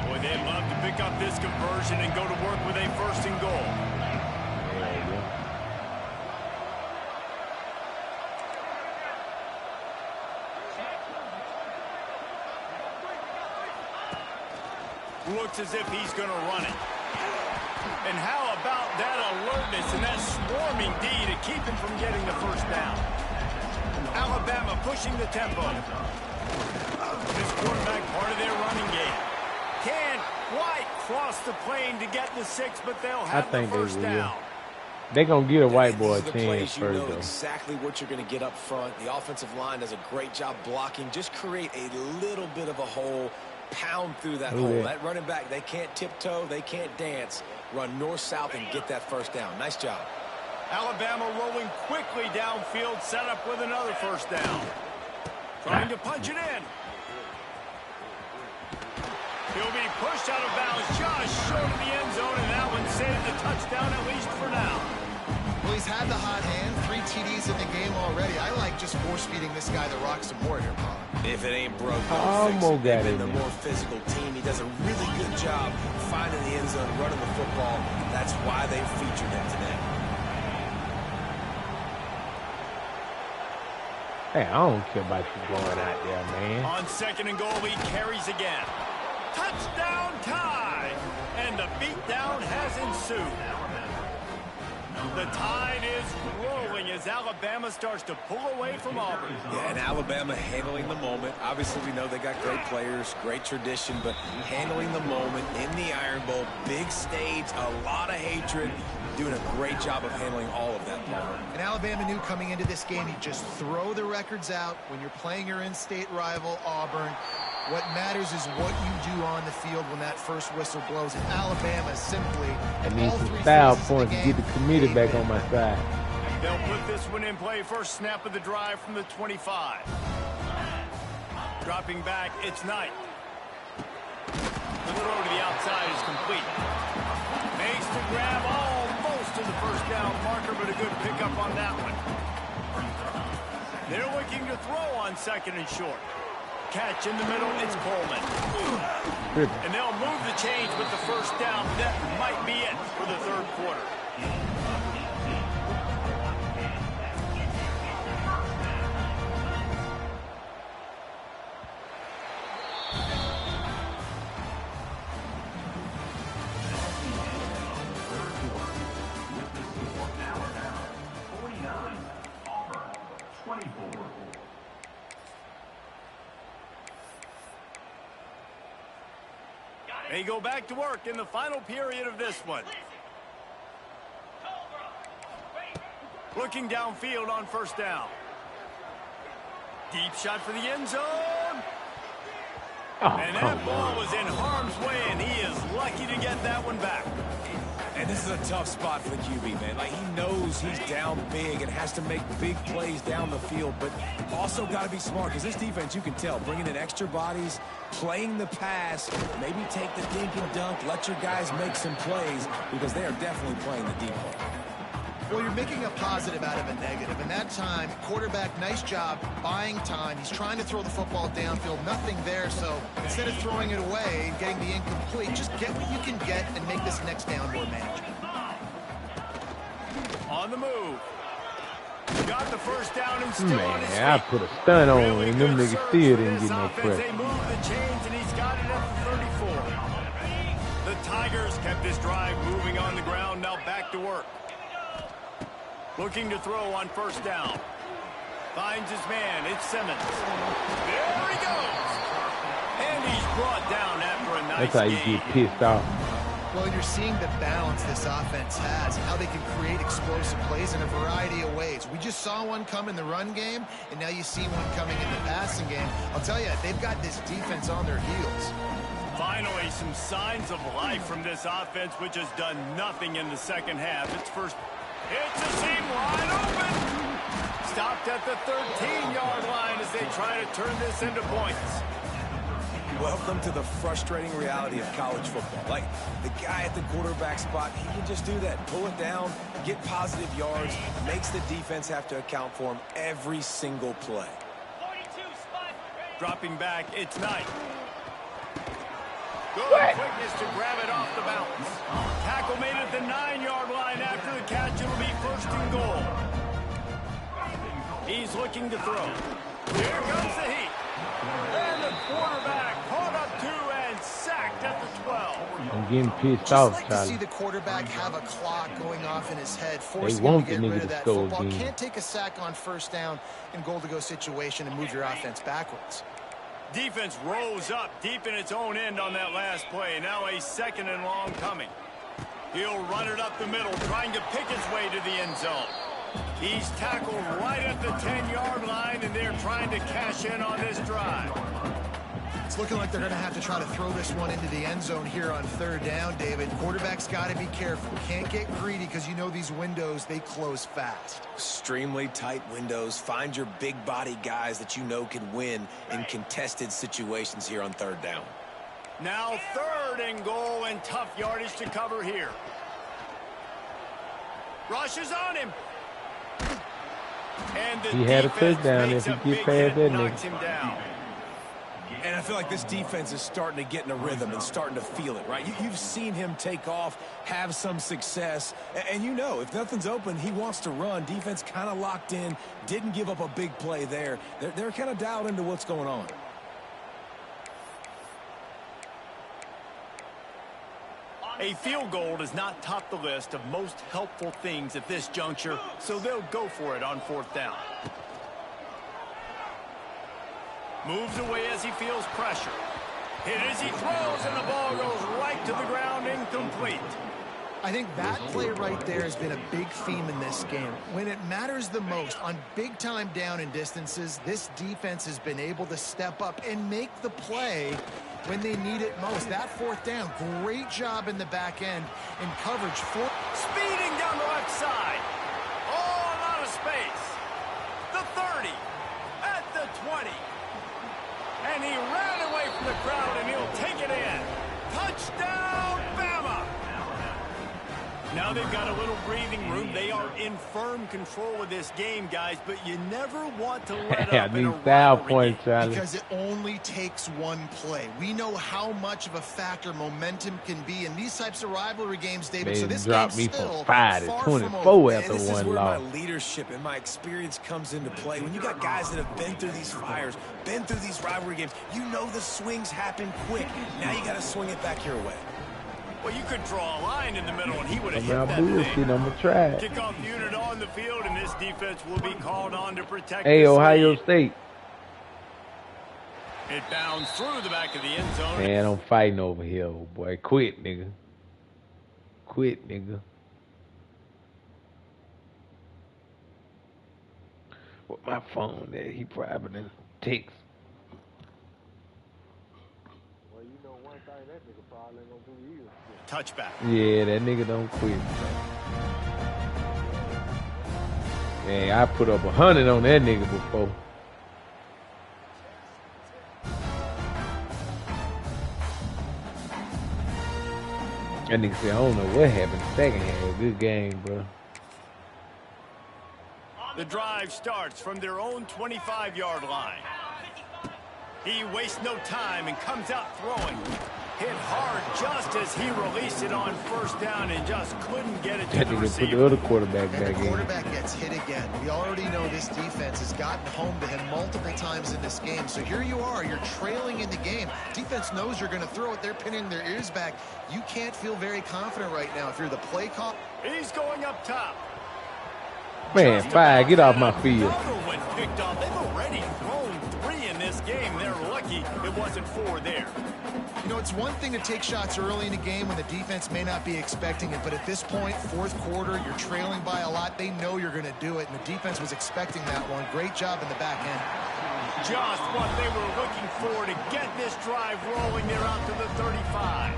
Boy, they'd love to pick up this conversion and go to work with a 1st and goal. Looks as if he's going to run it. And how about that alertness and that swarming D to keep him from getting the 1st down? Alabama pushing the tempo. This quarterback part of their running game. Can't quite cross the plane to get the 6, but they'll have the 1st down. They gonna get a white boy a These are the chance plays you first, know though. exactly what you're going to get up front. The offensive line does a great job blocking. Just create a little bit of a hole, pound through that hole. That running back, they can't tiptoe, they can't dance. Run north-south and get that first down. Nice job. Alabama rolling quickly downfield, set up with another first down. Trying to punch it in. He'll be pushed out of bounds just short of the end zone, and that one saves the touchdown at least for now. Well, he's had the hot hand, 3 TDs in the game already. I like just force-feeding this guy the rock some more here, Bob. If it ain't broke, don't fix it. got They've it. been the more physical team. He does a really good job finding the end zone, running the football. That's why they featured him today. Hey, I don't care about you going out there, man. On 2nd and goal, he carries again. Touchdown tie! And the beatdown has ensued. The tide is rolling as Alabama starts to pull away from Auburn. Yeah, and Alabama handling the moment. Obviously, we know they got great players, great tradition, but handling the moment in the Iron Bowl, big stage, a lot of hatred, doing a great job of handling all of that. And Alabama knew coming into this game, you just throw the records out when you're playing your in-state rival, Auburn. What matters is what you do on the field when that first whistle blows. And Alabama simply, I need some style points to get the committee back on my side. They'll put this one in play. First snap of the drive from the 25. Dropping back, it's Knight. The throw to the outside is complete. Makes the grab almost to the first down marker, but a good pickup on that one. They're looking to throw on 2nd and short. Catch in the middle, it's Coleman. And they'll move the chains with the first down. That might be it for the 3rd quarter. They go back to work in the final period of this one. Looking downfield on first down. Deep shot for the end zone. And that ball was in harm's way, and he is lucky to get that one back. And this is a tough spot for the QB, man. Like, he knows he's down big and has to make big plays down the field, but also got to be smart, because this defense, you can tell, bringing in extra bodies, playing the pass, maybe take the dink and dunk, let your guys make some plays, because they are definitely playing the deep ball. Well, you're making a positive out of a negative. And that time, quarterback, nice job buying time. He's trying to throw the football downfield. Nothing there. So instead of throwing it away and getting the incomplete, just get what you can get and make this next down more manageable. On the move. Got the first down and still on his feet. I put a stun on Really him, and them good niggas surge still for didn't this get no offense. pressure. They move the chains, and he's got it at the 34. The Tigers kept this drive moving on the ground. Now back to work. Looking to throw on first down. Finds his man. It's Simmons. There he goes. And he's brought down after a nice That's how you game. get pissed off. Well, you're seeing the balance this offense has, how they can create explosive plays in a variety of ways. We just saw one come in the run game, and now you see one coming in the passing game. I'll tell you, they've got this defense on their heels. Finally, some signs of life from this offense, which has done nothing in the second half. It's first. It's a seam wide open. Stopped at the 13-yard line as they try to turn this into points. Welcome to the frustrating reality of college football. Like, the guy at the quarterback spot, he can just do that. Pull it down, get positive yards, makes the defense have to account for him every single play. Dropping back, it's Knight. Good quickness to grab it off the bounce. Tackle made at the 9-yard line. After the catch, it'll be first and goal. He's looking to throw. Here comes the heat. And the quarterback caught up to and sacked at the 12. I'm getting pissed Just off, like to Charlie. see the quarterback have a clock going off in his head, forcing want him to the get nigga rid to of that score football. again. Can't take a sack on first down in goal-to-go situation and move your offense backwards. Defense rose up deep in its own end on that last play. Now a 2nd and long coming. He'll run it up the middle, trying to pick his way to the end zone. He's tackled right at the 10-yard line, and they're trying to cash in on this drive. It's looking like they're going to have to try to throw this one into the end zone here on third down, David. Quarterback's got to be careful. Can't get greedy because you know these windows, they close fast. Extremely tight windows. Find your big body guys that you know can win in contested situations here on third down. Now 3rd and goal, and tough yardage to cover here. Rushes on him. And the he had a touchdown if he get past that knocks him down. And I feel like this defense is starting to get in a rhythm and starting to feel it, right? You've seen him take off, have some success, and you know if nothing's open, he wants to run. Defense kind of locked in, didn't give up a big play there. They're kind of dialed into what's going on. A field goal does not top the list of most helpful things at this juncture, so they'll go for it on 4th down. Moves away as he feels pressure. Hit as he throws, and the ball goes right to the ground, incomplete. I think that play right there has been a big theme in this game. When it matters the most, on big-time down and distances, this defense has been able to step up and make the play when they need it most. That 4th down, great job in the back end in coverage. Speeding down the left side. All out of space. The 30. At the 20. And he ran away from the crowd, and he'll take it in. Touchdown, Bama! Now they've got a little breathing room. They are in firm control of this game, guys, but you never want to let up in a rivalry game. Because it only takes one play. We know how much of a factor momentum can be in these types of rivalry games, David. They so this dropped game's me still from 5 to 24 after this is one where loss. my leadership and my experience comes into play. When you got guys that have been through these fires, been through these rivalry games, you know the swings happen quick. Now you got to swing it back your way. Well, you could draw a line in the middle, and he would have hit I'm that not bullshit. thing. I'm going to try it. Kickoff unit on the field, and this defense will be called on to protect Hey, this Ohio lead. State. It bounds through the back of the end zone. Man, I'm fighting over here, old boy. Quit, nigga. Quit, nigga. With my phone there, he probably done text. Well, you know one thing that nigga probably ain't gonna do either. Touchback. Yeah, that nigga don't quit. Man, I put up 100 on that nigga before. That nigga said, I don't know what happened second half. Good game, bro. The drive starts from their own 25-yard line. He wastes no time and comes out throwing. Hit hard just as he released it on 1st down and just couldn't get it to That the nigga put the receiver. other quarterback And back the in. quarterback gets hit again. We already know this defense has gotten home to him multiple times in this game. So here you are. You're trailing in the game. Defense knows you're going to throw it. They're pinning their ears back. You can't feel very confident right now if you're the play call. He's going up top. Man, Just fire, about get off my had field. another one picked off. They've already thrown 3 in this game. They're lucky it wasn't 4 there. You know, it's one thing to take shots early in a game when the defense may not be expecting it, but at this point, 4th quarter, you're trailing by a lot. They know you're going to do it, and the defense was expecting that one. Great job in the back end. Just what they were looking for to get this drive rolling. They're out to the 35.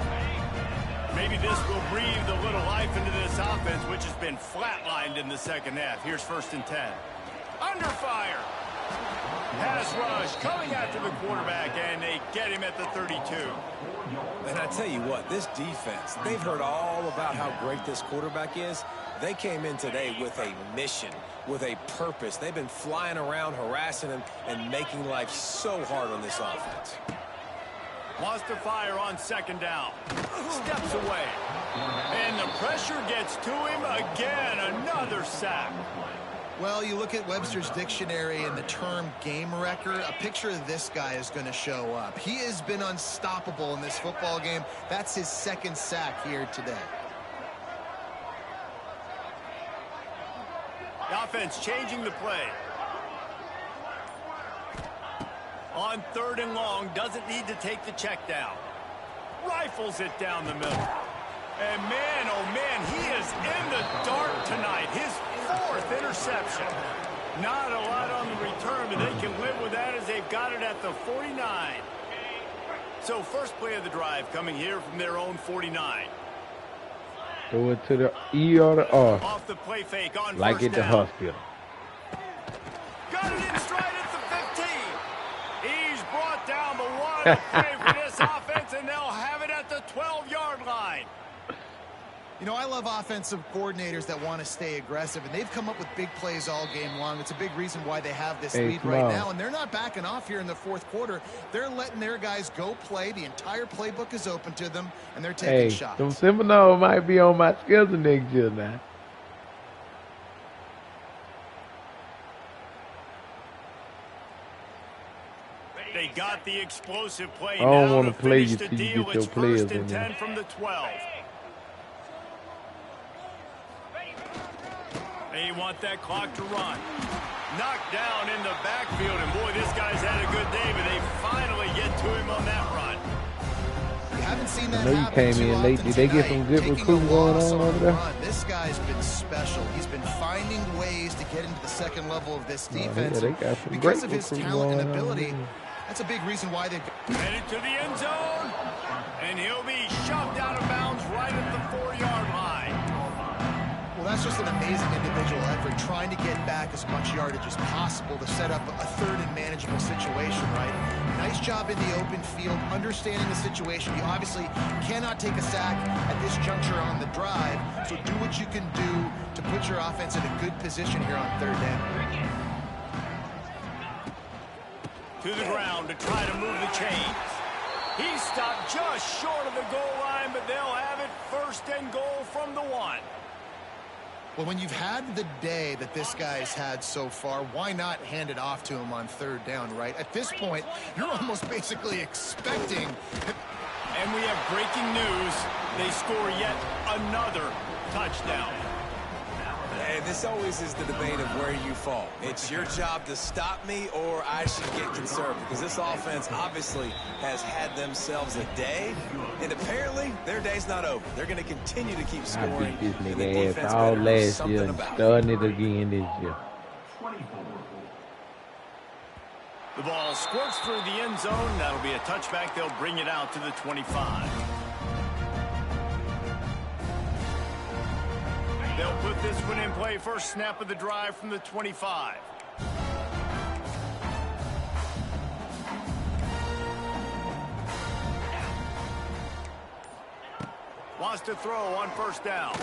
Maybe this will breathe a little life into this offense, which has been flatlined in the second half. Here's 1st and 10. Under fire. Pass rush coming after the quarterback, and they get him at the 32. And I tell you what, this defense, they've heard all about how great this quarterback is. They came in today with a mission, with a purpose. They've been flying around, harassing him, and making life so hard on this offense. Wants to fire on 2nd down. Steps away. And the pressure gets to him again. Another sack. Well, you look at Webster's dictionary and the term game wrecker, a picture of this guy is going to show up. He has been unstoppable in this football game. That's his 2nd sack here today. The offense changing the play. On 3rd and long, doesn't need to take the check down. Rifles it down the middle. And man, oh man, he is in the dark tonight. His 4th interception. Not a lot on the return, but they can live with that as they've got it at the 49. So first play of the drive coming here from their own 49. Throw it to the E or the R. Off the play fake on like first at the down. hospital. Got it in stride at the 15. He's brought down the one play for this offense, and they'll have it at the 12-yard line. You know, I love offensive coordinators that want to stay aggressive, and they've come up with big plays all game long. It's a big reason why they have this lead right now, and they're not backing off here in the 4th quarter. They're letting their guys go play. The entire playbook is open to them, and they're taking shots. Them Seminoles might be on my schedule next year now. They got the explosive play. I don't want to play you the till you deal. get your It's players 1st and in 10 there. from the 12. They want that clock to run. Knocked down in the backfield, and boy, this guy's had a good day, but they finally get to him on that run. You haven't seen that I know you happen came too in often late. Did they get some good taking a recruiting going loss on a over there? run. This guy's been special. He's been finding ways to get into the second level of this defense. they got some Because great of his recruiting talent and going on ability, there. that's a big reason why they've... Headed to the end zone, and he'll be shoved out of bounds right at the 4-yard line. Well, that's just an amazing individual effort, trying to get back as much yardage as possible to set up a 3rd and manageable situation, right? Nice job in the open field, understanding the situation. You obviously cannot take a sack at this juncture on the drive, so do what you can do to put your offense in a good position here on 3rd down. To the ground to try to move the chains. He stopped just short of the goal line, but they'll have it 1st and goal from the 1. Well, when you've had the day that this guy's had so far, why not hand it off to him on 3rd down, right? At this point, you're almost basically expecting... And we have breaking news. They score yet another touchdown. Hey, this always is the debate of where you fall. It's your job to stop me, or I should get conservative, because this offense obviously has had themselves a day, and apparently their day's not over. They're going to continue to keep I scoring. beat this and the nigga defense ass all better do last something year and about it. starting it again this year. The ball squirts through the end zone. That'll be a touchback. They'll bring it out to the 25. They'll put this one in play. First snap of the drive from the 25. Wants to throw on 1st down.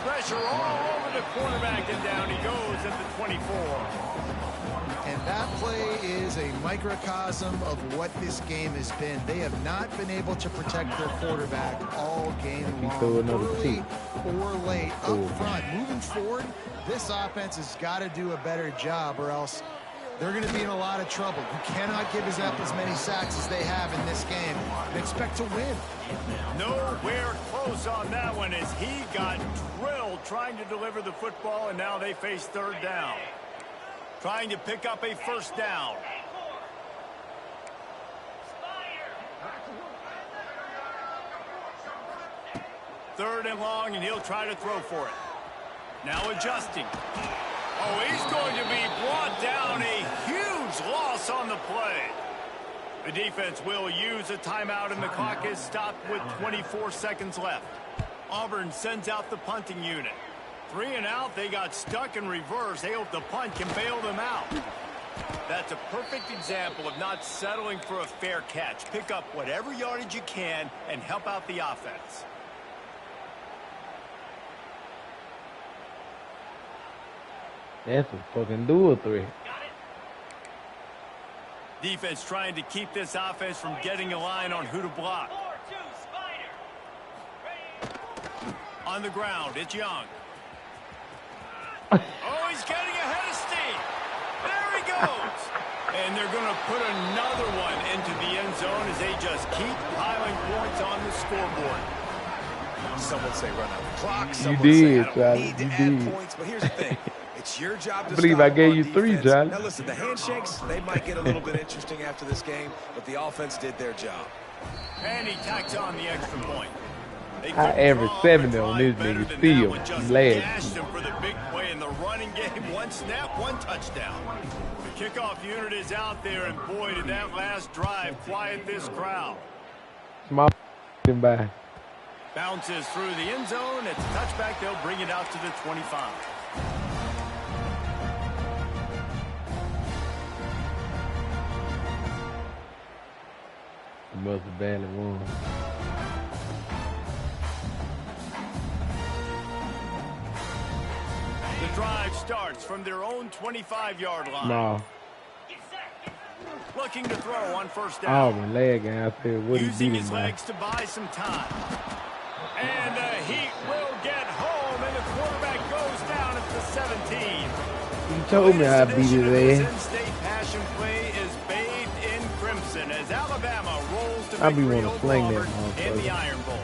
Pressure all over the quarterback, and down he goes at the 24. And that play is a microcosm of what this game has been. They have not been able to protect their quarterback all game long, early or late, up front. Moving forward, this offense has got to do a better job, or else they're going to be in a lot of trouble. You cannot give up as many sacks as they have in this game and expect to win. Nowhere close on that one as he got drilled trying to deliver the football, and now they face 3rd down. Trying to pick up a 1st down. Third and long, and he'll try to throw for it. Now adjusting. Oh, he's going to be brought down. A huge loss on the play. The defense will use a timeout, and the clock is stopped with 24 seconds left. Auburn sends out the punting unit. 3 and out, they got stuck in reverse. They hope the punt can bail them out. That's a perfect example of not settling for a fair catch. Pick up whatever yardage you can and help out the offense. That's a fucking dual threat. Defense trying to keep this offense from getting a line on who to block. On the ground, it's Young. Oh, he's getting ahead of steam. There he goes. And they're going to put another one into the end zone as they just keep piling points on the scoreboard. Some would say run out the clock. Some You would say did, I don't Charlie. need to You add did. points. But here's the thing. It's your job to I believe stop I gave on you 3, defense. Charlie. Now listen, the handshakes, they might get a little bit interesting after this game, but the offense did their job. And he tacks on the extra point. I averaged 70 on this nigga still. Just Lad. gashed him for the big play in the running game. One snap, one touchdown. The kickoff unit is out there, and boy, did that last drive quiet this crowd. Small by. Bounces through the end zone. It's a touchback. They'll bring it out to the 25. He must have badly won. The drive starts from their own 25-yard line. No. Looking to throw on first down. Auburn leg out there. What he Using beat his him by. legs to buy some time. And the heat will get home, and the quarterback goes down at the 17. He told me I beat his ass. In-state passion play is bathed in crimson as Alabama rolls to I be victory wanna over sling that Auburn in motherfucker. the Iron Bowl.